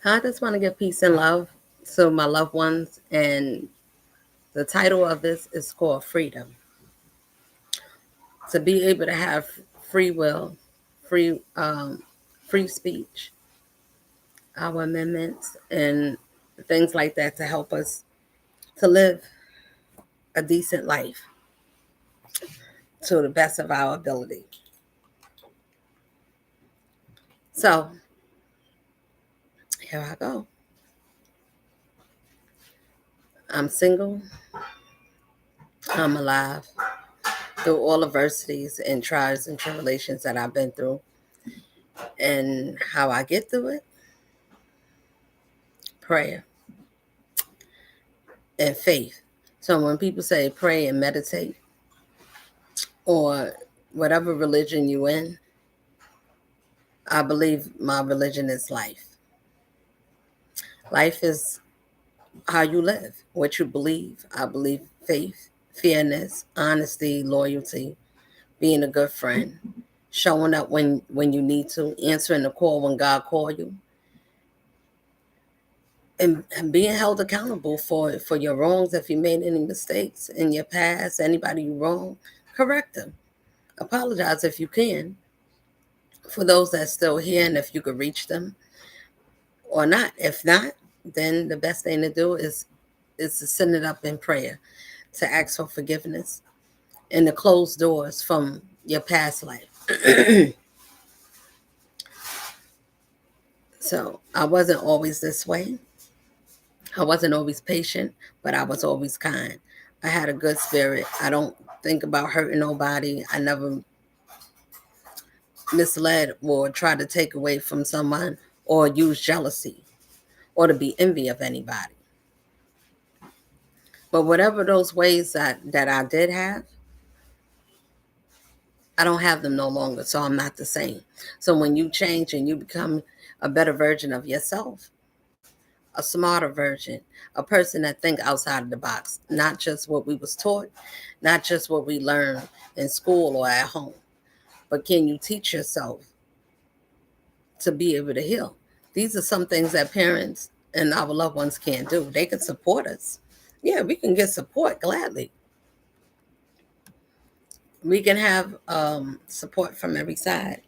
I just want to give peace and love to my loved ones, and the title of this is called Freedom. To be able to have free will, free free speech, our amendments, and things like that to help us to live a decent life to the best of our ability. So here I go. I'm single. I'm alive through all adversities and trials and tribulations that I've been through, and how I get through it. Prayer and faith. So when people say pray and meditate, or whatever religion you in, I believe my religion is life. Life is how you live, what you believe. I believe faith, fairness, honesty, loyalty, being a good friend, showing up when you need to, answering the call when God called you, and being held accountable for your wrongs. If you made any mistakes in your past, anybody you wrong, correct them. Apologize if you can for those that's still here, and if you could reach them or not. If not, then the best thing to do is to send it up in prayer, to ask for forgiveness and to close doors from your past life. So I wasn't always this way. I wasn't always patient, but I was always kind. I had a good spirit. I don't think about hurting nobody. I never misled or tried to take away from someone or use jealousy or to be envy of anybody. But whatever those ways that I did have, I don't have them no longer. So I'm not the same. So when you change and you become a better version of yourself, a smarter version, a person that think outside of the box, not just what we was taught, not just what we learned in school or at home, but can you teach yourself to be able to heal? These are some things that parents and our loved ones can't do. They can support us. Yeah, we can get support gladly. We can have support from every side.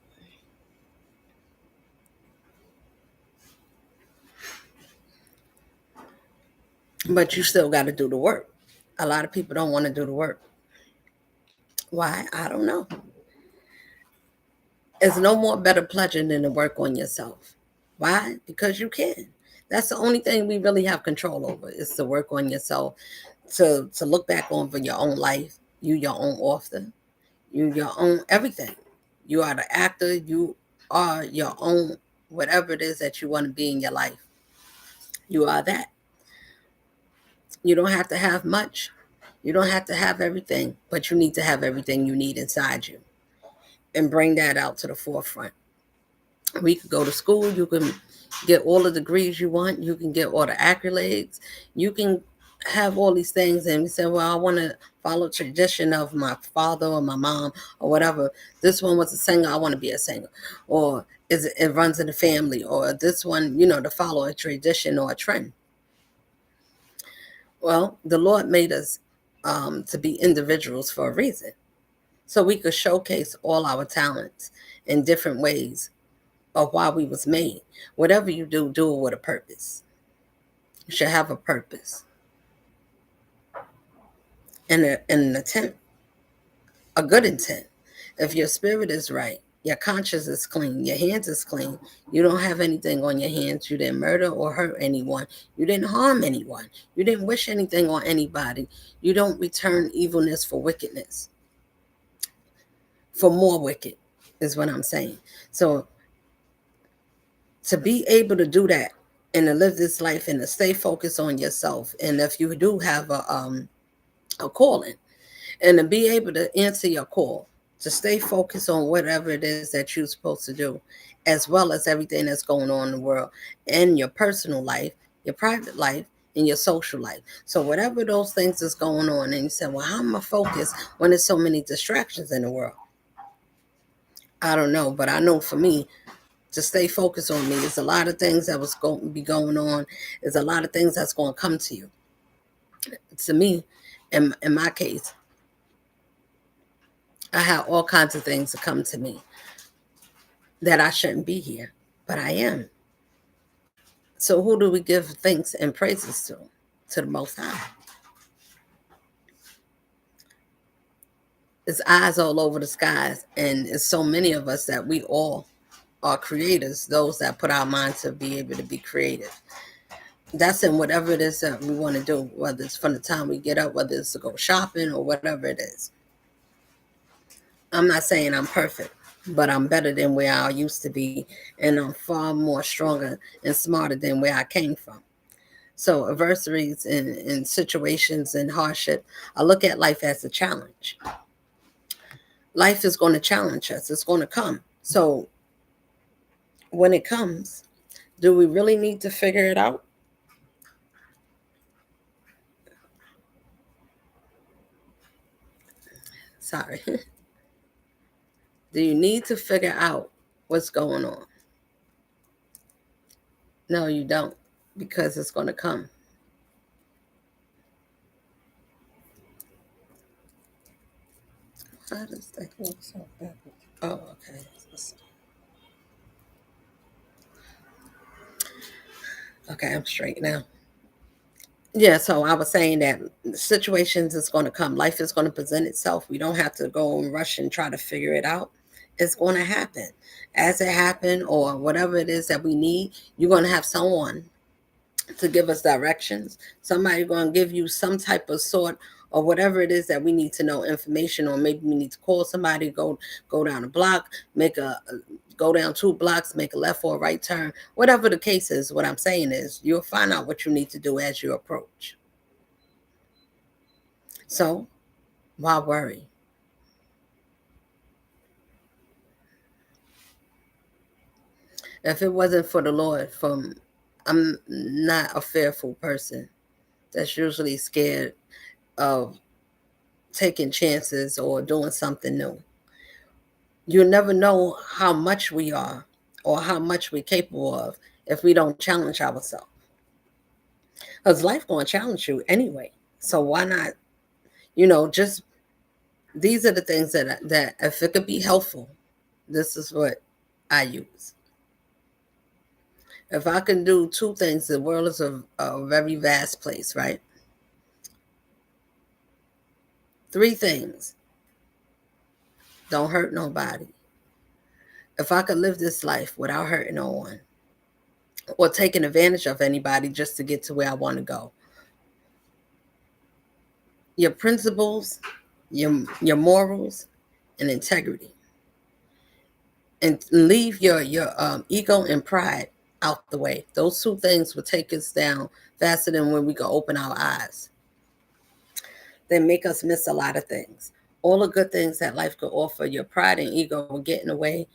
But you still got to do the work. A lot of people don't want to do the work. Why? I don't know. There's no more better pleasure than to work on yourself. Why? Because you can. That's the only thing we really have control over is to work on yourself, to look back over your own life. You your own author. You your own everything. You are the actor. You are your own whatever it is that you want to be in your life. You are that. You don't have to have much. You don't have to have everything, but you need to have everything you need inside you and bring that out to the forefront. We could go to school, you can get all the degrees you want, you can get all the accolades, you can have all these things, and we say, well, I want to follow tradition of my father or my mom or whatever. This one was a singer, I want to be a singer. Or it runs in the family, or this one, to follow a tradition or a trend. Well, the Lord made us to be individuals for a reason. So we could showcase all our talents in different ways of why we was made. Whatever you do, do it with a purpose. You should have a purpose and an intent, a good intent. If your spirit is right, your conscience is clean, your hands is clean, you don't have anything on your hands, you didn't murder or hurt anyone, you didn't harm anyone, you didn't wish anything on anybody, you don't return evilness for wickedness, for more wicked, is what I'm saying. So to be able to do that and to live this life and to stay focused on yourself, and if you do have a calling, and to be able to answer your call, to stay focused on whatever it is that you're supposed to do, as well as everything that's going on in the world, and your personal life, your private life, and your social life. So whatever those things is going on, and you say, well, how am I focused when there's so many distractions in the world? I don't know, but I know for me, to stay focused on me. There's a lot of things that was going to be going on. There's a lot of things that's going to come to you. To me, in my case, I have all kinds of things that come to me that I shouldn't be here, but I am. So who do we give thanks and praises to? To the Most High. It's eyes all over the skies, and it's so many of us that we all are creators, those that put our minds to be able to be creative. That's in whatever it is that we want to do, whether it's from the time we get up, whether it's to go shopping or whatever it is. I'm not saying I'm perfect, but I'm better than where I used to be, and I'm far more stronger and smarter than where I came from. So adversities and situations and hardship, I look at life as a challenge. Life is going to challenge us. It's going to come. So when it comes, do we really need to figure it out? Sorry. Do you need to figure out what's going on? No, you don't, because it's going to come. How does that look so backwards? Oh, okay. Okay, I'm straight now. Yeah, so I was saying that situations is going to come. Life is going to present itself. We don't have to go and rush and try to figure it out. It's going to happen. As it happened or whatever it is that we need, you're going to have someone to give us directions. Somebody going to give you some type of sort or whatever it is that we need to know information, or maybe we need to call somebody, go down a block, make a go down 2 blocks, make a left or a right turn. Whatever the case is, what I'm saying is you'll find out what you need to do as you approach. So why worry? If it wasn't for the Lord, from I'm not a fearful person that's usually scared of taking chances or doing something new. You'll never know how much we are or how much we're capable of if we don't challenge ourselves. Because life going to challenge you anyway. So why not? Just these are the things that if it could be helpful, this is what I use. If I can do 2 things, the world is a very vast place, right? 3 things: don't hurt nobody. If I could live this life without hurting no one or taking advantage of anybody just to get to where I want to go, your principles, your morals, and integrity, and leave your ego and pride out the way. Those 2 things will take us down faster than when we can open our eyes. They make us miss a lot of things. All the good things that life could offer, your pride and ego will get in the way,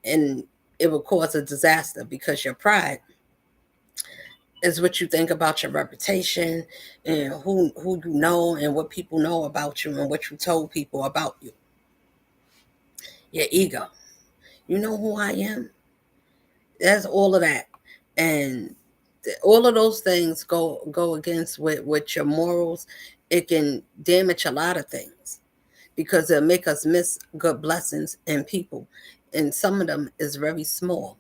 and it will cause a disaster because your pride is what you think about your reputation and who you know and what people know about you and what you told people about you. Your ego. You know who I am? That's all of that. And all of those things go against with your morals. It can damage a lot of things because it'll make us miss good blessings and people. And some of them is very small,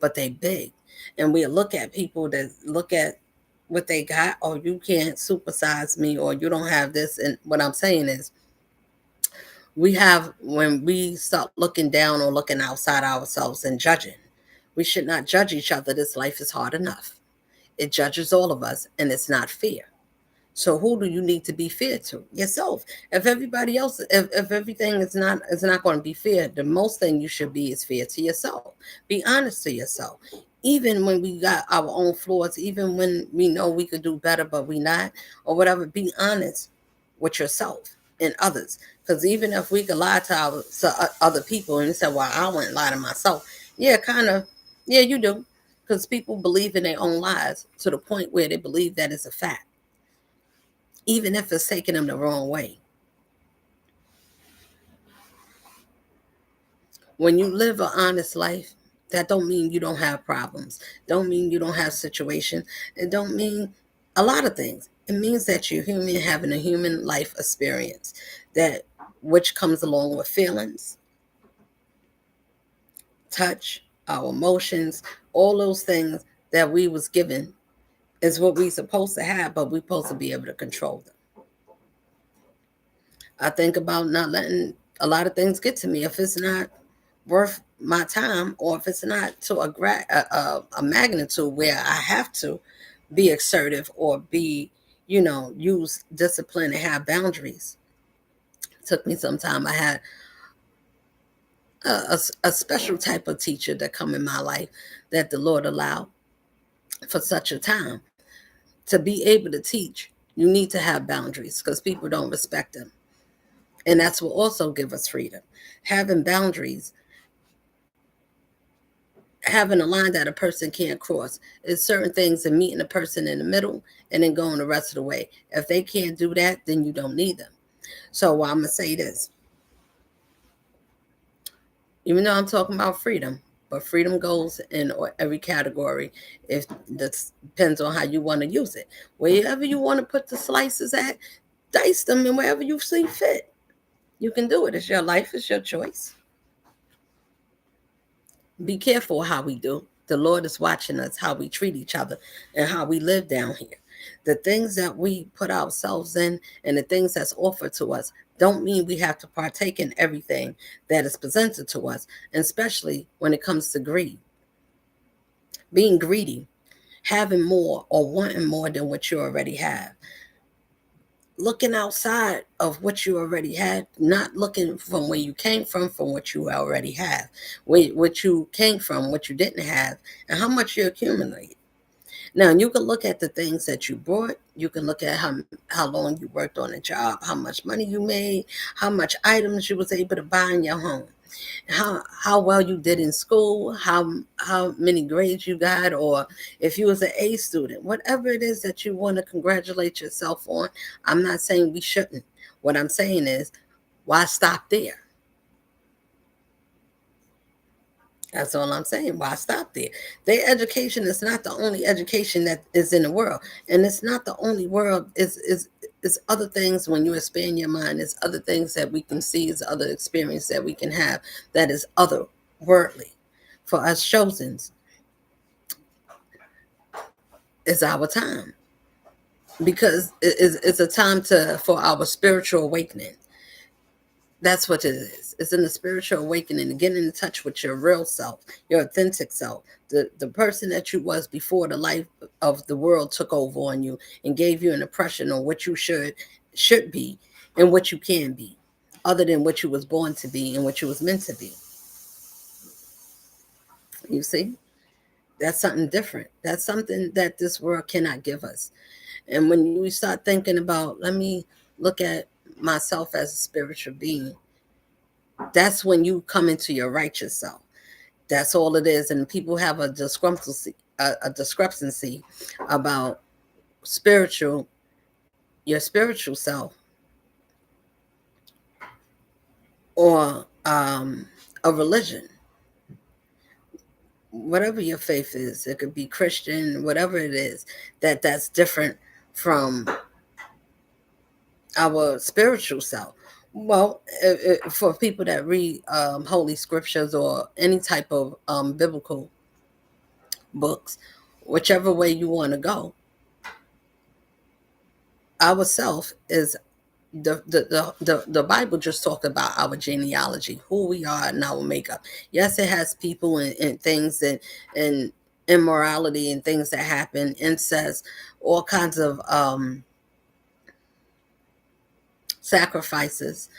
but they big. And we look at people that look at what they got, or you can't supersize me, or you don't have this. And what I'm saying is, when we start looking down or looking outside ourselves and judging, we should not judge each other. This life is hard enough. It judges all of us, and it's not fair. So who do you need to be fair to? Yourself. If everybody else, if everything is not going to be fair, the most thing you should be is fair to yourself. Be honest to yourself. Even when we got our own flaws, even when we know we could do better, but we not, or whatever, be honest with yourself and others. Because even if we could lie to other people and say, well, I wouldn't lie to myself. Yeah, kind of. Yeah, you do. Because people believe in their own lies to the point where they believe that it's a fact, even if it's taking them the wrong way. When you live an honest life, That don't mean you don't have problems. Don't mean you don't have situations. It don't mean a lot of things. It means that you're human, having a human life experience, that which comes along with feelings, touch, our emotions, all those things that we was given is what we supposed to have, but we supposed to be able to control them. I think about not letting a lot of things get to me if it's not worth my time, or if it's not to a magnitude where I have to be assertive or be, use discipline and have boundaries. It took me some time. I had a special type of teacher that come in my life that the Lord allowed for such a time. To be able to teach, you need to have boundaries because people don't respect them. And that's what also give us freedom. Having boundaries, having a line that a person can't cross, is certain things, and meeting a person in the middle and then going the rest of the way. If they can't do that, then you don't need them. So I'm going to say this. Even though I'm talking about freedom, but freedom goes in every category. If that depends on how you want to use it. Wherever you want to put the slices at, dice them, and wherever you see fit. You can do it. It's your life. It's your choice. Be careful how we do. The Lord is watching us, how we treat each other and how we live down here. The things that we put ourselves in and the things that's offered to us don't mean we have to partake in everything that is presented to us, and especially when it comes to greed. Being greedy, having more or wanting more than what you already have. Looking outside of what you already had, not looking from where you came from what you already have, what you came from, what you didn't have, and how much you accumulated. Now, you can look at the things that you brought. You can look at how long you worked on a job, how much money you made, how much items you was able to buy in your home, how well you did in school, how many grades you got, or if you was an A student, whatever it is that you want to congratulate yourself on. I'm not saying we shouldn't. What I'm saying is, why stop there? That's all I'm saying. Why stop there? Their education is not the only education that is in the world, and it's not the only world. Is other things. When you expand your mind, there's other things that we can see, is other experience that we can have that is otherworldly. For us chosens, it's our time, because it's a time for our spiritual awakening. That's what it is. It's in the spiritual awakening and getting in touch with your real self, your authentic self, the person that you was before the life of the world took over on you and gave you an impression on what you should be and what you can be, other than what you was born to be and what you was meant to be. You see, that's something different. That's something that this world cannot give us. And when you start thinking about, let me look at myself as a spiritual being, that's when you come into your righteous self. That's all it is. And people have a discrepancy about spiritual, your spiritual self, or a religion. Whatever your faith is, it could be Christian, whatever it is, that's different from our spiritual self. Well, for people that read holy scriptures or any type of biblical books, whichever way you want to go, our self is the Bible just talked about our genealogy, who we are, and our makeup. Yes, it has people and things and immorality and things that happen, incest, all kinds of sacrifices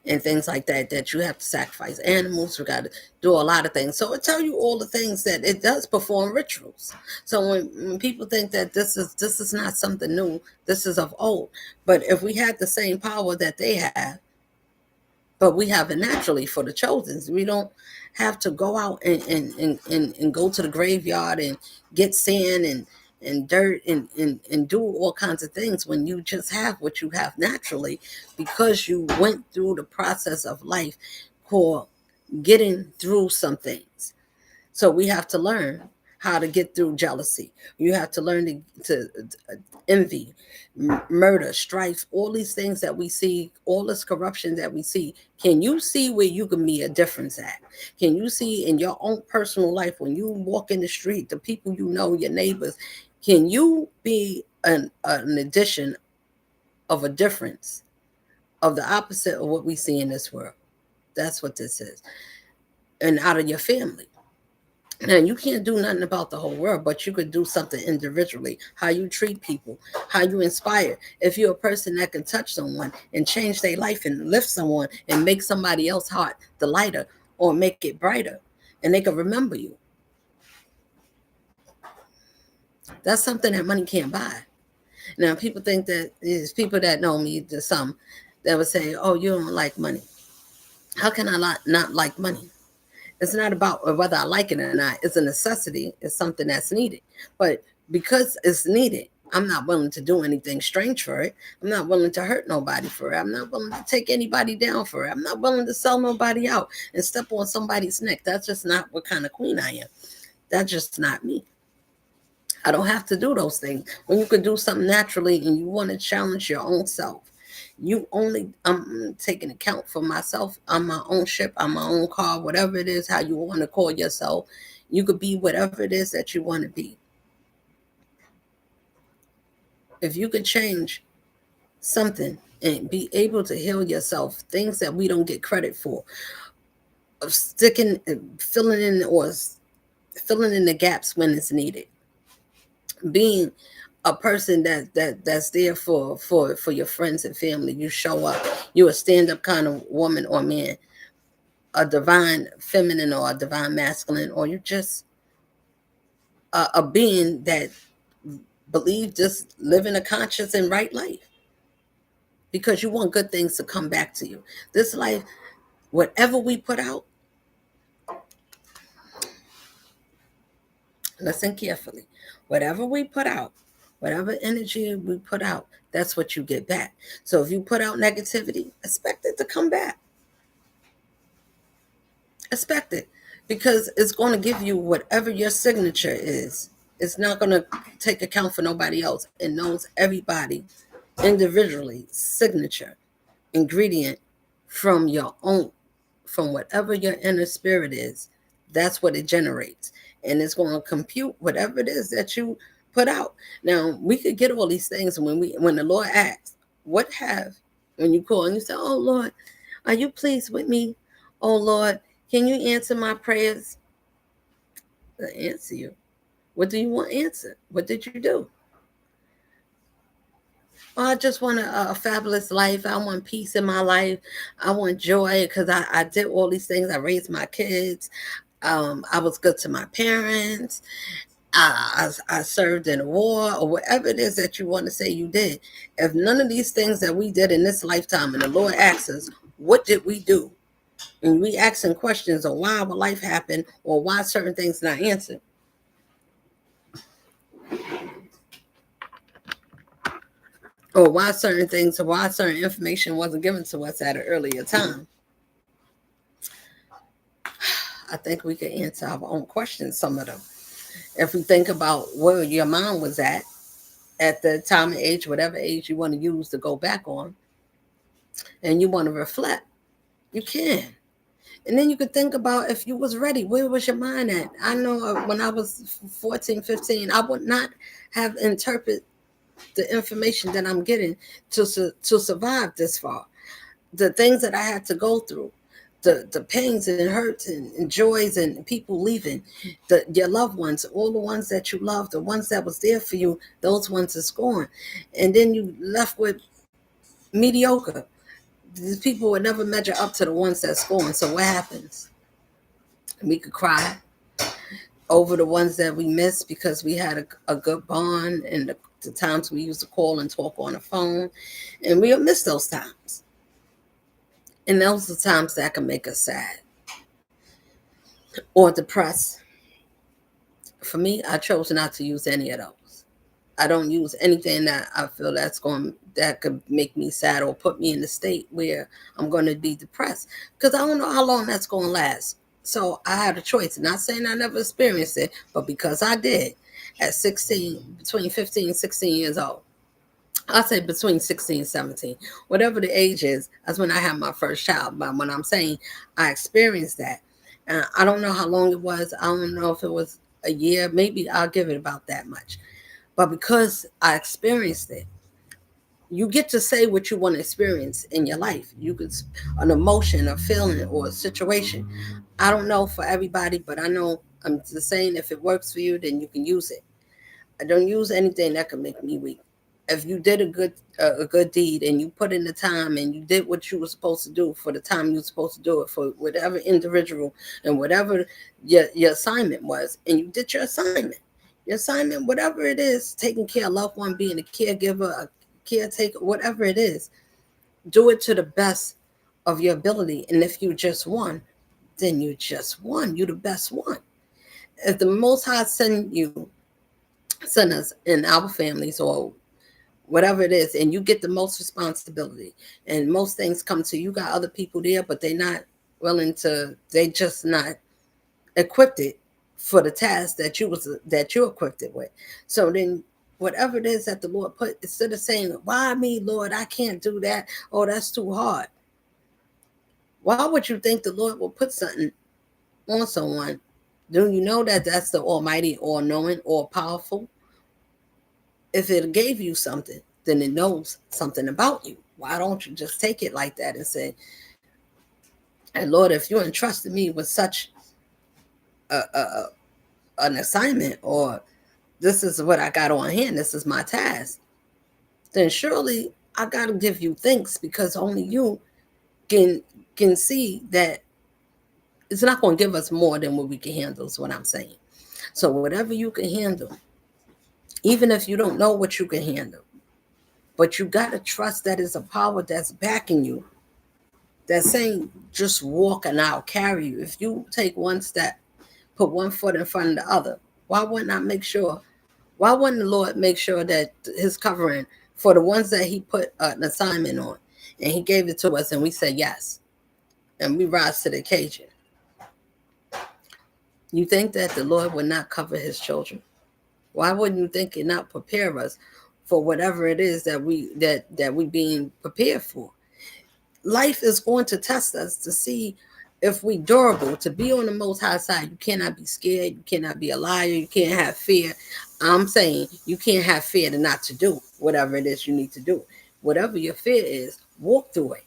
and things like that you have to sacrifice animals. We got to do a lot of things. So it tell you all the things that it does perform rituals. So when people think that this is not something new, this is of old. But if we had the same power that they have, but we have it naturally for the chosen, we don't have to go out and go to the graveyard and get sand and dirt and do all kinds of things, when you just have what you have naturally, because you went through the process of life called getting through some things. So we have to learn how to get through jealousy. You have to learn to envy, murder, strife, all these things that we see, all this corruption that we see. Can you see where you can be a difference at? Can you see in your own personal life when you walk in the street, the people you know, your neighbors, can you be an addition of a difference of the opposite of what we see in this world? That's what this is. And out of your family. Now, you can't do nothing about the whole world, but you could do something individually. How you treat people, how you inspire. If you're a person that can touch someone and change their life and lift someone and make somebody else's heart the lighter or make it brighter, and they can remember you. That's something that money can't buy. Now, people think that there's people that know me, there's some that would say, oh, you don't like money. How can I not like money? It's not about whether I like it or not. It's a necessity. It's something that's needed. But because it's needed, I'm not willing to do anything strange for it. I'm not willing to hurt nobody for it. I'm not willing to take anybody down for it. I'm not willing to sell nobody out and step on somebody's neck. That's just not what kind of queen I am. That's just not me. I don't have to do those things. When you can do something naturally and you want to challenge your own self, you only, I'm taking account for myself. I'm my own ship. I'm my own car, whatever it is, how you want to call yourself. You could be whatever it is that you want to be. If you could change something and be able to heal yourself, things that we don't get credit for, of sticking, filling in, or filling in the gaps when it's needed, being a person that's there for your friends and family. You show up. You're a stand-up kind of woman or man, a divine feminine or a divine masculine, or you're just a being that believe just living a conscious and right life because you want good things to come back to you. This life, whatever we put out, listen carefully, whatever we put out, whatever energy we put out, that's what you get back. So if you put out negativity, expect it to come back. Expect it, because it's going to give you whatever your signature is. It's not going to take account for nobody else. It knows everybody individually signature ingredient from your own, from whatever your inner spirit is. That's what it generates, and it's going to compute whatever it is that you put out. Now we could get all these things when the Lord asks, what have, when you call and you say, oh Lord, are you pleased with me? Oh Lord, can you answer my prayers? I'll answer you. What do you want answered? What did you do? Oh, I just want a fabulous life. I want peace in my life. I want joy because I did all these things. I raised my kids. I was good to my parents. I served in a war, or whatever it is that you want to say you did. If none of these things that we did in this lifetime, and the Lord asks us, what did we do? And we asking questions of why our life happened or why certain things not answered. Or why certain things, or why certain information wasn't given to us at an earlier time. I think we can answer our own questions, some of them. If we think about where your mind was at the time and age, whatever age you want to use to go back on, and you want to reflect, you can. And then you could think about if you was ready, where was your mind at? I know when I was 14, 15, I would not have interpreted the information that I'm getting to survive this far. The things that I had to go through, the pains and hurts and joys and people leaving, your loved ones, all the ones that you love, the ones that was there for you, those ones is gone. And then you left with mediocre. These people would never measure up to the ones that's gone. So what happens? We could cry over the ones that we missed because we had a good bond, and the times we used to call and talk on the phone, and we'll miss those times. And those are times that can make us sad or depressed. For me, I chose not to use any of those. I don't use anything that I feel that could make me sad or put me in a state where I'm going to be depressed, because I don't know how long that's going to last. So I had a choice. Not saying I never experienced it, but because I did at 16, between 15 and 16 years old. I'll say between 16 and 17. Whatever the age is, that's when I had my first child. But when I'm saying I experienced that, I don't know how long it was. I don't know if it was a year. Maybe I'll give it about that much. But because I experienced it, you get to say what you want to experience in your life. You could, an emotion, a feeling, or a situation. I don't know for everybody, but I know I'm just saying if it works for you, then you can use it. I don't use anything that can make me weak. If you did a good deed and you put in the time and you did what you were supposed to do for the time you were supposed to do it for whatever individual and whatever your assignment was, and you did your assignment, whatever it is, taking care of loved one, being a caregiver, a caretaker, whatever it is, do it to the best of your ability. And if you just won, then you just won. You the best one. If the Most High send us in our families or whatever it is, and you get the most responsibility, and most things come to you, got other people there, but they not willing to. They just not equipped it for the task that you equipped it with. So then whatever it is that the Lord put, instead of saying, why me, Lord, I can't do that, oh, that's too hard. Why would you think the Lord will put something on someone? Do you know that that's the Almighty, all knowing, all powerful? If it gave you something, then it knows something about you. Why don't you just take it like that and say, hey, Lord, if you entrusted me with such an assignment, or this is what I got on hand, this is my task, then surely I got to give you thanks, because only you can see that it's not going to give us more than what we can handle, is what I'm saying. So whatever you can handle, even if you don't know what you can handle, but you got to trust that it's a power that's backing you, that's saying, just walk and I'll carry you. If you take one step, put one foot in front of the other, why wouldn't I make sure? Why wouldn't the Lord make sure that his covering for the ones that he put an assignment on, and he gave it to us and we said yes, and we rise to the occasion? You think that the Lord would not cover his children? Why wouldn't you think it not prepare us for whatever it is that we being prepared for? Life is going to test us to see if we durable. To be on the Most High side, you cannot be scared. You cannot be a liar. You can't have fear. I'm saying you can't have fear to not to do whatever it is you need to do. Whatever your fear is, walk through it.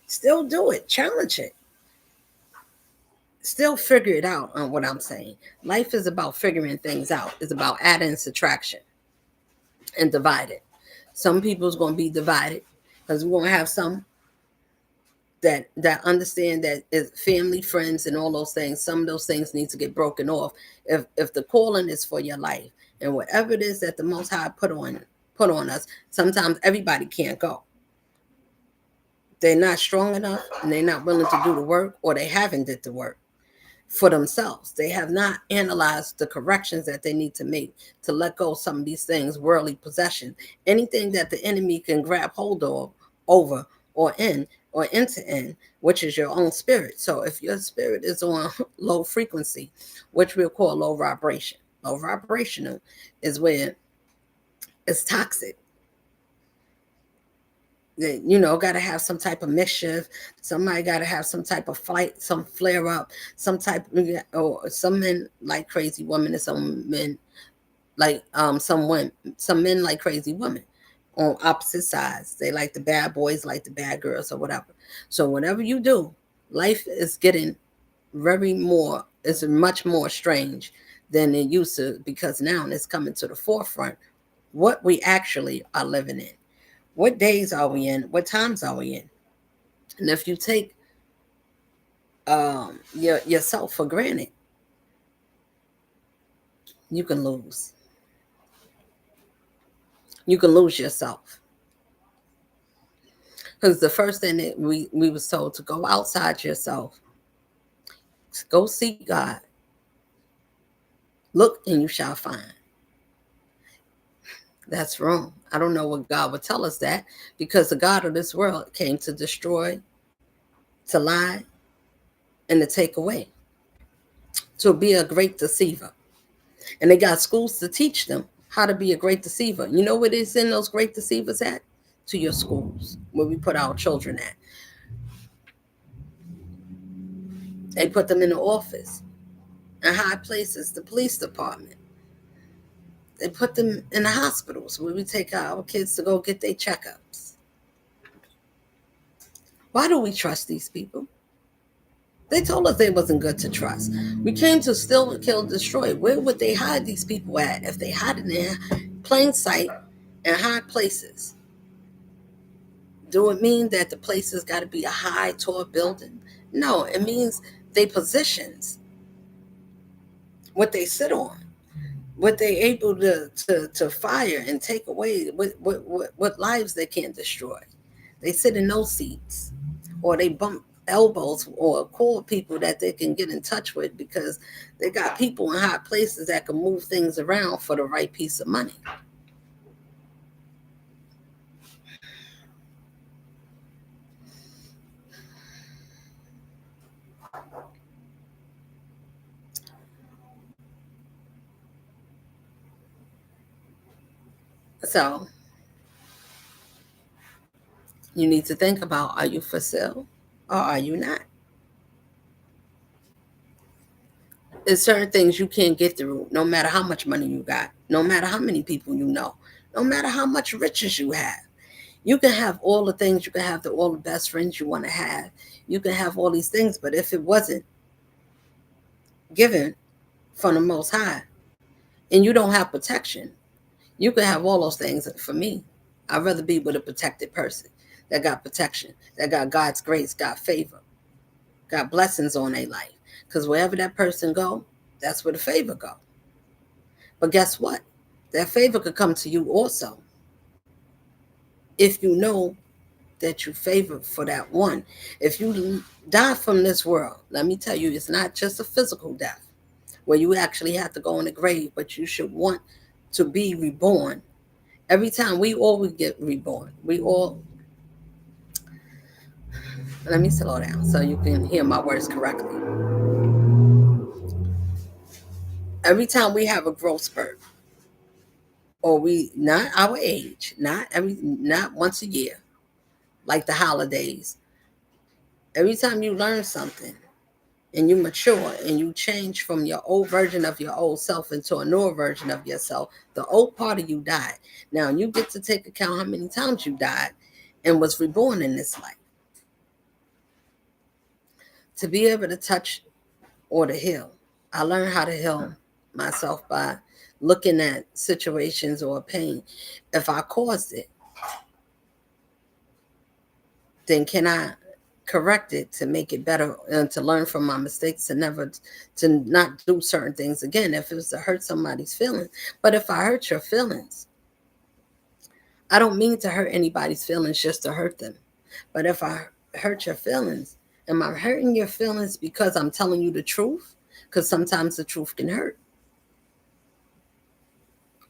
Still do it. Challenge it. Still figure it out on what I'm saying. Life is about figuring things out. It's about adding subtraction and divided. Some people's going to be divided because we're going to have some that understand that it's family, friends, and all those things. Some of those things need to get broken off. If the calling is for your life, and whatever it is that the Most High put on us, sometimes everybody can't go. They're not strong enough, and they're not willing to do the work, or they haven't did the work for themselves. They have not analyzed the corrections that they need to make to let go of some of these things, worldly possession, anything that the enemy can grab hold of, over, or into, which is your own spirit. So if your spirit is on low frequency, which we'll call low vibrational is where it's toxic. Got to have some type of mischief. Somebody got to have some type of fight, some flare up, some type, or some men like crazy women, and some men like some men like crazy women on opposite sides. They like the bad boys, like the bad girls, or whatever. So whatever you do, life is getting it's much more strange than it used to, because now it's coming to the forefront what we actually are living in. What days are we in? What times are we in? And if you take yourself for granted, you can lose. You can lose yourself. Because the first thing that we was told to go outside yourself, to go seek God. Look and you shall find. That's wrong. I don't know what God would tell us that, because the God of this world came to destroy, to lie, and to take away. to be a great deceiver. And they got schools to teach them how to be a great deceiver. You know where they send those great deceivers at? To your schools, where we put our children at. They put them in the office, in high places, the police department. They put them in the hospitals where we take our kids to go get their checkups. Why do we trust these people? They told us they wasn't good to trust. We came to steal, kill, destroy. Where would they hide these people at if they hide in their plain sight and high places? Do it mean that the places got to be a high, tall building? No, it means they positions, what they sit on, what they able to fire and take away, what lives they can't destroy. They sit in those seats, or they bump elbows or call people that they can get in touch with because they got people in high places that can move things around for the right piece of money. So you need to think about, are you for sale or are you not? There's certain things you can't get through no matter how much money you got, no matter how many people you know, no matter how much riches you have. You can have all the things, you can have all the best friends you want to have. You can have all these things, but if it wasn't given from the Most High and you don't have protection, you can have all those things. For me, I'd rather be with a protected person that got protection, that got God's grace, got favor, got blessings on their life. Because wherever that person go, that's where the favor go. But guess what? That favor could come to you also if you know that you favor for that one. If you die from this world, let me tell you, it's not just a physical death where you actually have to go in the grave, but you should want to be reborn. Every time we all would get reborn, we all, let me slow down so you can hear my words correctly. Every time we have a growth spurt, or we, not our age, not once a year, like the holidays. Every time you learn something and you mature and you change from your old version of your old self into a newer version of yourself, the old part of you died. Now you get to take account how many times you died and was reborn in this life. To be able to touch or to heal, I learned how to heal myself by looking at situations or pain. If I caused it, then can I correct it to make it better and to learn from my mistakes, to not do certain things again if it was to hurt somebody's feelings. But if I hurt your feelings, I don't mean to hurt anybody's feelings just to hurt them. But if I hurt your feelings, am I hurting your feelings because I'm telling you the truth? Because sometimes the truth can hurt.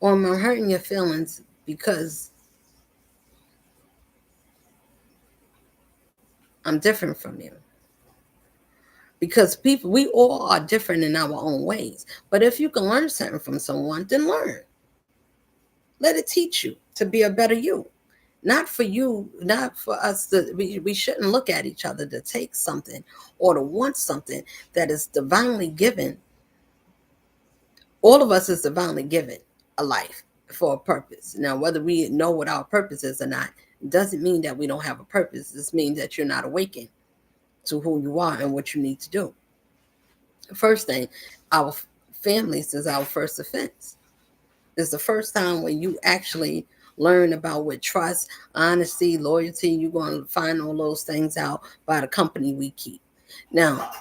Or am I hurting your feelings because I'm different from you? Because people, we all are different in our own ways. But if you can learn something from someone, then learn. Let it teach you to be a better you. Not for you, not for us. We shouldn't look at each other to take something or to want something that is divinely given. All of us is divinely given a life for a purpose. Now, whether we know what our purpose is or not, doesn't mean that we don't have a purpose. This means that you're not awakened to who you are and what you need to do. First thing, our families is our first offense. It's the first time when you actually learn about what trust, honesty, loyalty, you're going to find all those things out by the company we keep. Now,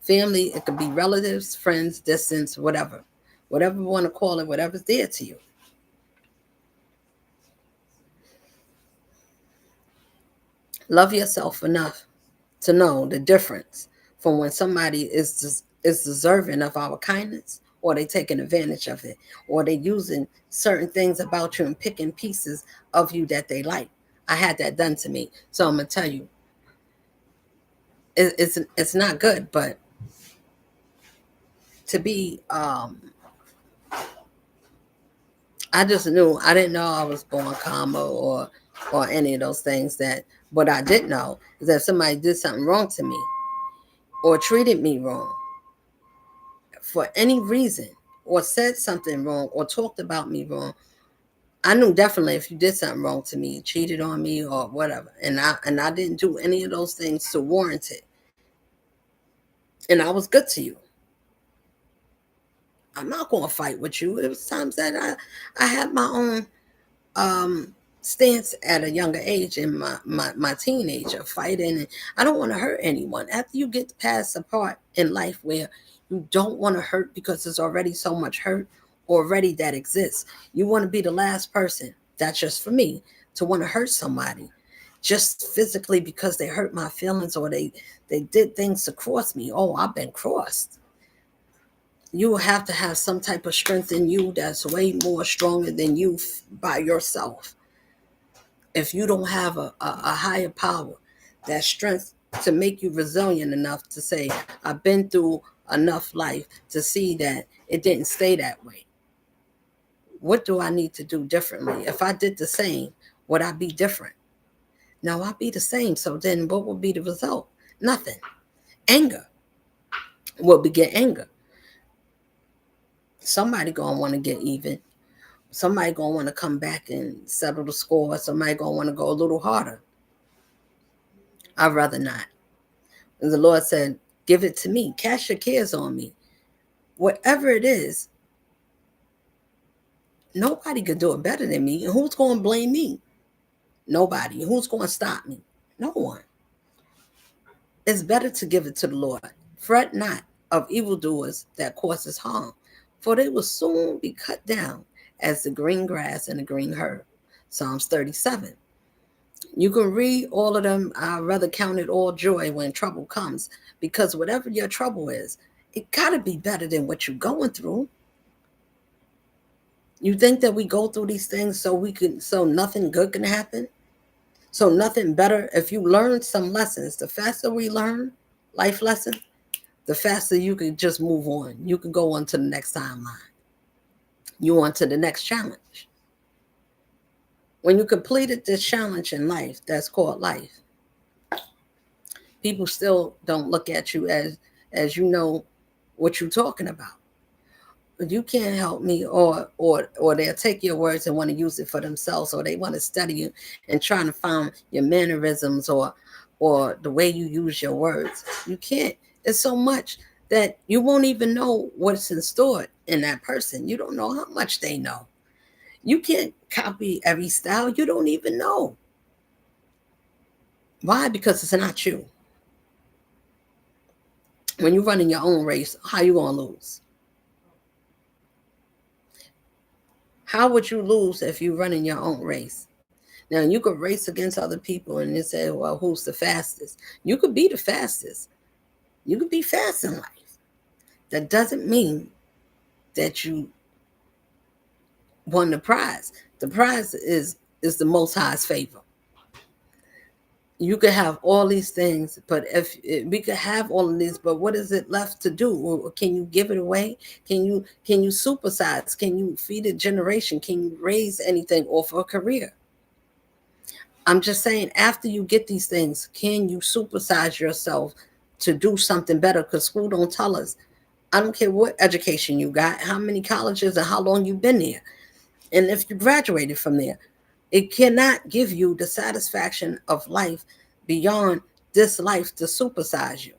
family, it could be relatives, friends, distance, whatever. Whatever you want to call it, whatever's there to you. Love yourself enough to know the difference from when somebody is deserving of our kindness, or they taking advantage of it, or they using certain things about you and picking pieces of you that they like. I had that done to me, so I'm gonna tell you, it's not good. But to be I just knew, I didn't know I was born karma or any of those things. That what I did know is that if somebody did something wrong to me or treated me wrong for any reason, or said something wrong or talked about me wrong, I knew definitely if you did something wrong to me, cheated on me or whatever, and I didn't do any of those things to warrant it, and I was good to you, I'm not going to fight with you. It was times that I had my own stance at a younger age in my teenager fighting. And I don't want to hurt anyone. After you get past a part in life where you don't want to hurt because there's already so much hurt already that exists, you want to be the last person, that's just for me, to want to hurt somebody just physically because they hurt my feelings or they did things to cross me. Oh, I've been crossed. You have to have some type of strength in you that's way more stronger than you by yourself. If you don't have a higher power, that strength to make you resilient enough to say, I've been through enough life to see that it didn't stay that way. What do I need to do differently? If I did the same, would I be different? No, I'd be the same. So then what would be the result? Nothing. Anger. Will beget anger. Somebody gonna want to get even. Somebody gonna want to come back and settle the score. Somebody gonna want to go a little harder. I'd rather not. And the Lord said, give it to me. Cast your cares on me. Whatever it is, nobody could do it better than me. And who's going to blame me? Nobody. Who's going to stop me? No one. It's better to give it to the Lord. Fret not of evildoers that causes harm, for they will soon be cut down as the green grass and the green herb. Psalms 37. You can read all of them. I'd rather count it all joy when trouble comes, because whatever your trouble is, it got to be better than what you're going through. You think that we go through these things so nothing good can happen? So nothing better. If you learn some lessons, the faster we learn life lessons, the faster you can just move on. You can go on to the next timeline. You on to the next challenge. When you completed this challenge in life, that's called life, people still don't look at you as you know what you're talking about. But you can't help me, or they'll take your words and want to use it for themselves, or they want to study you and trying to find your mannerisms or the way you use your words. You can't. It's so much that you won't even know what's in store in that person. You don't know how much they know. You can't copy every style. You don't even know. Why? Because it's not you. When you're running your own race, how you gonna lose? How would you lose if you're running your own race? Now, you could race against other people and they say, well, who's the fastest? You could be the fastest. You could be fast in life. That doesn't mean that you won the prize. The prize is the Most High's favor. You could have all these things, but if we could have all of these, but what is it left to do? Or can you give it away? Can you supersize? Can you feed a generation? Can you raise anything off a career? I'm just saying, after you get these things, can you supersize yourself to do something better? Because school don't tell us. I don't care what education you got, how many colleges, and how long you've been there. And if you graduated from there, it cannot give you the satisfaction of life beyond this life to supersize you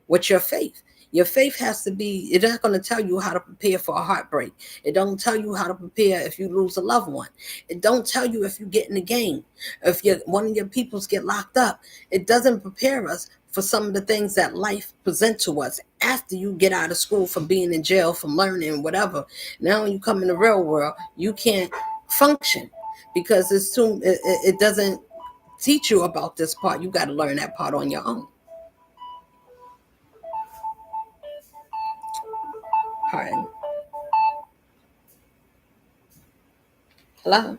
with your faith. Your faith has to be, it's not going to tell you how to prepare for a heartbreak. It don't tell you how to prepare if you lose a loved one. It don't tell you if you get in the game, if one of your peoples get locked up. It doesn't prepare us for some of the things that life present to us after you get out of school, from being in jail, from learning, whatever. Now when you come in the real world, you can't function because it doesn't teach you about this part. You got to learn that part on your own. All right. Hello.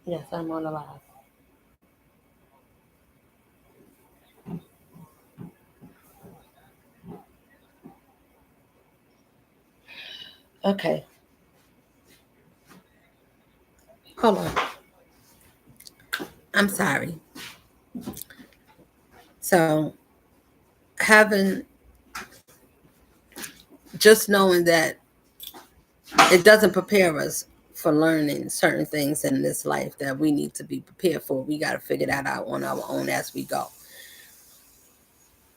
Yes, I'm on the live. Okay. Hold on. I'm sorry. So having just knowing that it doesn't prepare us for learning certain things in this life that we need to be prepared for. We got to figure that out on our own as we go.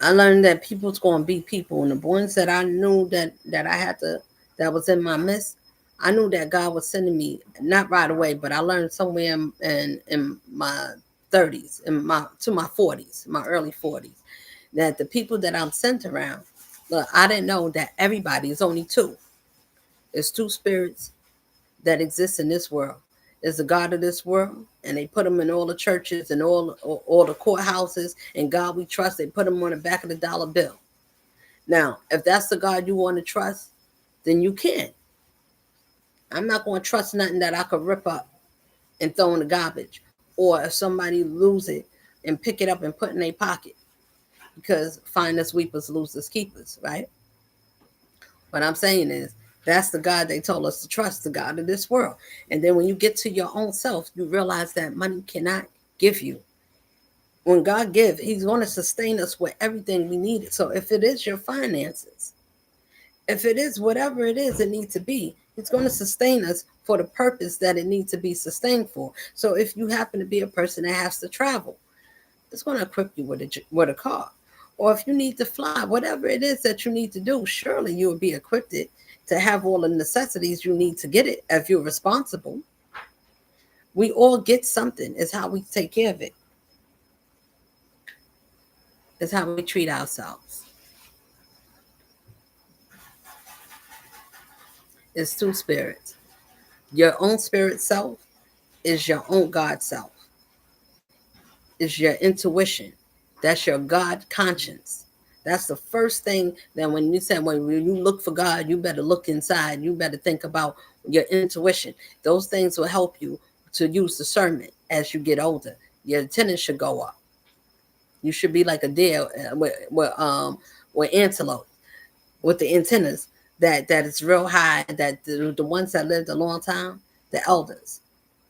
I learned that people's going to be people, and the ones that I knew that I had to, that was in my midst, I knew that God was sending me not right away, but I learned somewhere in my 30s, in my to my 40s, my early 40s, that the people that I'm sent around, look, I didn't know that everybody is only two. It's two spirits that exist in this world. Is the God of this world, and they put them in all the churches and all the courthouses. And God we trust. They put them on the back of the dollar bill. Now, if that's the God you want to trust, then you can. I'm not going to trust nothing that I could rip up and throw in the garbage, or if somebody lose it and pick it up and put in their pocket, because finders, weepers, losers, keepers, right? What I'm saying is that's the God they told us to trust, the God of this world. And then when you get to your own self, you realize that money cannot give you. When God gives, He's going to sustain us with everything we need. So if it is your finances, if it is whatever it is it needs to be, it's going to sustain us for the purpose that it needs to be sustained for. So if you happen to be a person that has to travel, it's going to equip you with a car. Or if you need to fly, whatever it is that you need to do, surely you will be equipped to have all the necessities you need to get it if you're responsible. We all get something. It's how we take care of it. It's how we treat ourselves. It's two spirits. Your own spirit self is your own God self. Is your intuition. That's your God conscience. That's the first thing that when you said when you look for God, you better look inside. You better think about your intuition. Those things will help you to use discernment as you get older. Your antennas should go up. You should be like a deer with antelope with the antennas that is real high. That the ones that lived a long time, the elders.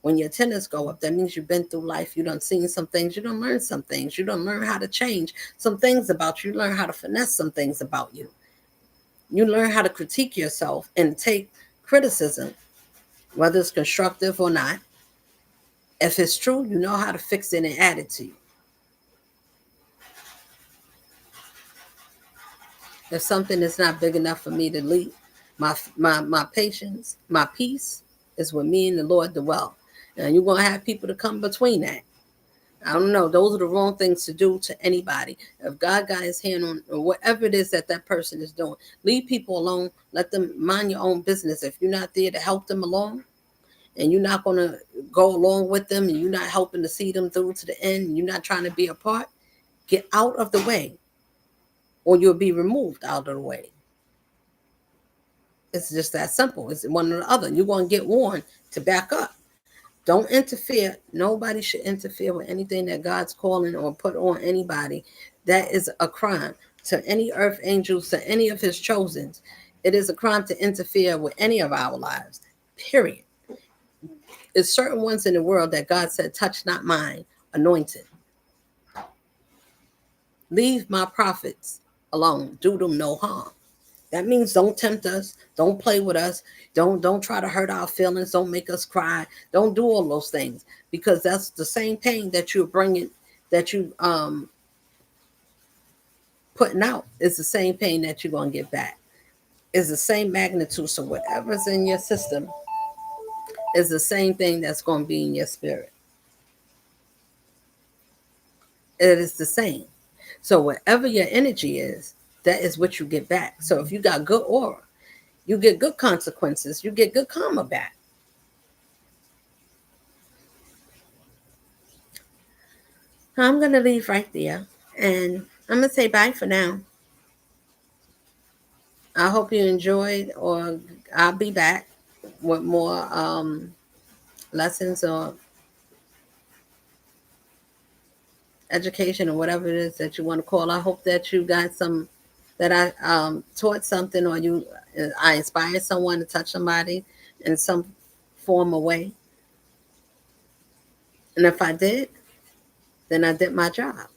When your antennas go up, that means you've been through life. You done seen some things. You done learned some things. You done learn how to change some things about you. You learn how to finesse some things about you. You learn how to critique yourself and take criticism, whether it's constructive or not. If it's true, you know how to fix it and add it to you. If something is not big enough for me to lead, my patience, my peace is with me and the Lord dwell. And you're gonna have people to come between that. I don't know. Those are the wrong things to do to anybody. If God got his hand on or whatever it is that person is doing, leave people alone. Let them mind your own business. If you're not there to help them along and you're not going to go along with them and you're not helping to see them through to the end, and you're not trying to be a part, get out of the way or you'll be removed out of the way. It's just that simple. It's one or the other. You're going to get warned to back up. Don't interfere. Nobody should interfere with anything that God's calling or put on anybody. That is a crime. To any earth angels, to any of his chosens, it is a crime to interfere with any of our lives. Period. There's certain ones in the world that God said, touch not mine, anointed. Leave my prophets alone. Do them no harm. That means don't tempt us. Don't play with us. Don't try to hurt our feelings. Don't make us cry. Don't do all those things, because that's the same pain that you're bringing, that you putting out is the same pain that you're gonna get back. Is the same magnitude. So whatever's in your system is the same thing that's gonna be in your spirit. It is the same. So whatever your energy is, that is what you get back. So if you got good aura, you get good consequences. You get good karma back. I'm going to leave right there. And I'm going to say bye for now. I hope you enjoyed, or I'll be back with more lessons or education or whatever it is that you want to call. I hope that you got some that I taught something, or I inspired someone to touch somebody in some form or way. And if I did, then I did my job.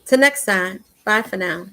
Till next time. Bye for now.